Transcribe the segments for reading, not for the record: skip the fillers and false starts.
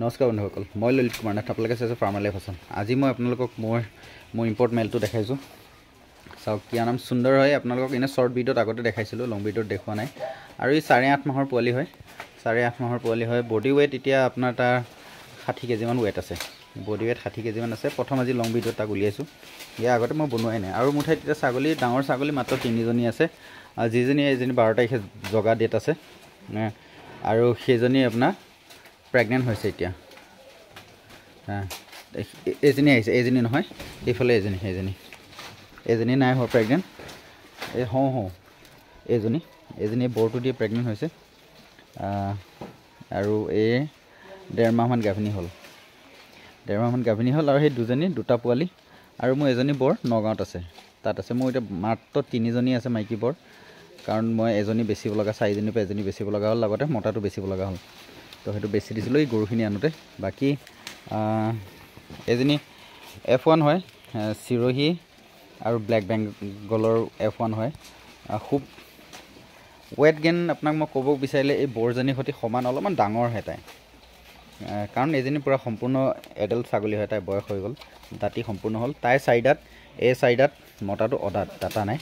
নমস্কাৰ বন্ধুসকল, মই ললিত কুমাৰ নাথ, আপোনালোকে চাইছে ফাৰ্মাৰ লাইফ আছাম। আজি মই আপোনালোকক মোৰ ইম্পৰ্ট মেলটো দেখাইছোঁ। চাওক কি নাম সুন্দৰ হয়। আপোনালোকক এনে শ্বৰ্ট ভিডিঅ'ত আগতে দেখাইছিলোঁ, লং ভিডিঅ'ত দেখুওৱা নাই। আৰু ই 8.5 মাহৰ পোৱালি হয়। 8.5 মাহৰ পোৱালি হয়। বডি ৱেইট এতিয়া আপোনাৰ তাৰ 60 কেজিমান ৱেইট আছে। বডি ৱেইট 60 কেজিমান আছে। প্ৰথম আজি লং ভিডিঅ'ত তাক উলিয়াইছোঁ। ইয়াৰ আগতে মই বনোৱাই নাই। আৰু মোৰ ঠাইত এতিয়া ছাগলী, ডাঙৰ ছাগলী মাত্ৰ 3জনী আছে। আৰু এজনী 12 তাৰিখে জগা ডেট আছে। আৰু সেইজনী আপোনাৰ প্ৰেগনেণ্ট হৈছে এতিয়া। এজনী আহিছে, এজনী নহয়, এইফালে এজনী নাই হোৱা প্ৰেগনেণ্ট। এজনী বৰটো দিয়ে প্ৰেগনেণ্ট হৈছে। আৰু এই 1.5 মাহমান গাভিনী হ'ল। আৰু সেই দুটা পোৱালি। আৰু মোৰ এজনী বৰ নগাঁৱত আছে, তাত আছে। মোৰ এতিয়া মাত্ৰ 3জনী আছে মাইকী বৰ, কাৰণ মই এজনী বেচিব লগা, 4জনীৰ পৰা এজনী বেচিব লগা হ'ল, লগতে মতাটো বেচিব লগা হ'ল। তো সেইটো বেছি দিছিলোঁ এই গৰুখিনি আনোতে। বাকী এজনী F1 হয়, চিৰহী আৰু ব্লেক বেংগলৰ F1 হয়। খুব ৱেট গেইন আপোনাক মই ক'ব বিচাৰিলে এই বৰজনীৰ সৈতে সমান, অলপমান ডাঙৰ হয় তাই। কাৰণ এজনী পূৰা সম্পূৰ্ণ এডাল্ট ছাগলী হয়, তাই বয়স হৈ গ'ল, দাঁতি সম্পূৰ্ণ হ'ল। তাই 4 দাঁত, এই 4 দাঁত, মতাটো অদাঁত, দাঁতা নাই।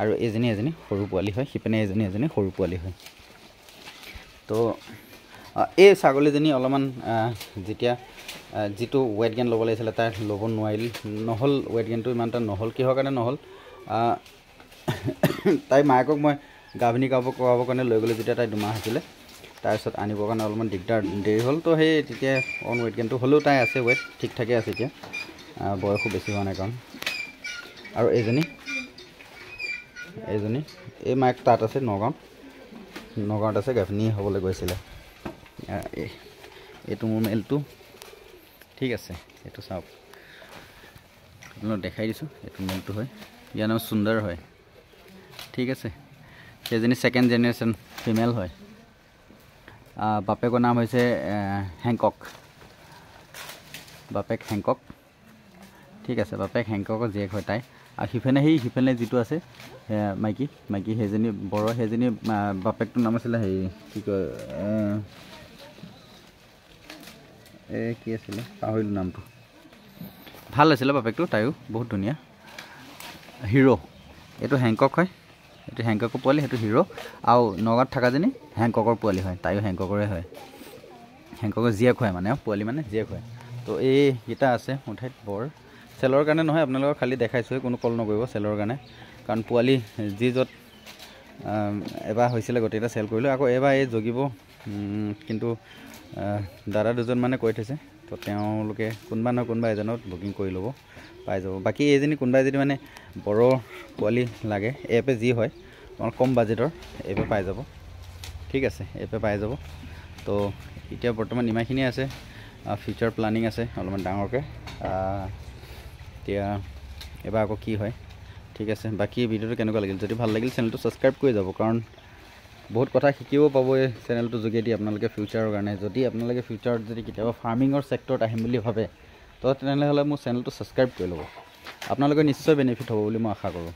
আৰু এজনী সৰু পোৱালি হয়, সিপিনে এজনী সৰু পোৱালি হয়। তো এই ছাগলীজনী অলপমান যেতিয়া যিটো ৱেট গেইন ল'ব লাগিছিলে তাই ল'ব নহ'ল। ৱেট গেইনটো ইমান এটা নহ'ল। কিহৰ কাৰণে নহ'ল? তাই মাকক মই গাভিনী কৰাবৰ কাৰণে লৈ গ'লোঁ যেতিয়া তাই 2 মাহ আছিলে। তাৰপিছত আনিবৰ কাৰণে অলপমান দেৰি হ'ল। তো সেই তেতিয়া ৱেট গেইনটো হ'লেও তাই আছে, ৱেট ঠিক ঠাকে আছে এতিয়া, বয়সো বেছি হোৱা নাই কাৰণ। আৰু এজনী এই মাক তাত আছে, নগাঁৱত আছে, গাভিনী হ'বলৈ গৈছিলে। এইটো মোৰ মেলটো, ঠিক আছে। এইটো চাওক, আপোনাক দেখাই দিছোঁ। এইটো মেলটো হয়, ইয়াৰ নাম সুন্দৰ হয়, ঠিক আছে। সেইজনী 2nd জেনেৰেশ্যন ফিমেল হয়। বাপেকৰ নাম হৈছে হেংকক, ঠিক আছে। বাপেক হেংককৰ জীয়েক হয় তাই। আৰু সিফালে যিটো আছে মাইকী সেইজনী বৰ, সেইজনী বাপেকটোৰ নাম আছিলে কি কয়, কি আছিলে পাহৰিলোঁ নামটো। ভাল আছিলে বাপেকটো, তাইও বহুত ধুনীয়া। হিৰ', এইটো হেংকক হয়, এইটো হেংককৰ পোৱালি, সেইটো হিৰ'। আৰু নগাঁৱত থকাজনী হেংককৰ পোৱালি হয়, তাইও হেংককৰে হয়, হেংককৰ জীয়েক হয়, মানে পোৱালি মানে জীয়েক হয়। তো এইকেইটা আছে মোৰ ঠাইত বৰ। চেলৰ কাৰণে নহয়, আপোনালোকক খালী দেখাইছোঁহে, কোনো কল নকৰিব চেলৰ কাৰণে। কাৰণ পোৱালি য'ত এবাৰ হৈছিলে গোটেইকেইটা চেল কৰিলোঁ। আকৌ এবাৰ এই জগিব, কিন্তু দাদা দুজনমানে কৈ থৈছে। তো তেওঁলোকে কোনোবা নহয় কোনোবা এজনত বুকিং কৰি ল'ব, পাই যাব। বাকী এইজনী কোনোবাই যদি মানে বৰ পোৱালি লাগে, এপে যি হয় অলপ কম বাজেটৰ, এপে পাই যাব, ঠিক আছে। এপে পাই যাব। তো এতিয়া বৰ্তমান ইমানখিনিয়ে আছে। ফিউচাৰ প্লানিং আছে অলপমান ডাঙৰকৈ। এতিয়া এবাৰ আকৌ কি হয়, ঠিক আছে। বাকী ভিডিঅ'টো কেনেকুৱা লাগিল? যদি ভাল লাগিল চেনেলটো ছাবস্ক্ৰাইব কৰি যাব, কাৰণ বহুত কথা শিকিব পাব এই চেনেলটোৰ যোগেদি আপোনালোকে ফিউচাৰৰ কাৰণে। যদি আপোনালোকে ফিউচাৰত যদি কেতিয়াবা ফাৰ্মিঙৰ ছেক্টৰত আহিম বুলি ভাবে, তো তেনেহ'লে মোৰ চেনেলটো ছাবস্ক্ৰাইব কৰি ল'ব। আপোনালোকে নিশ্চয় বেনিফিট হ'ব বুলি মই আশা কৰোঁ,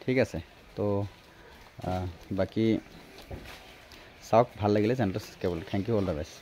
ঠিক আছে। তো বাকী চাওক, ভাল লাগিলে চেনেলটো ছাবস্ক্ৰাইব কৰিব। Thank you, all the best.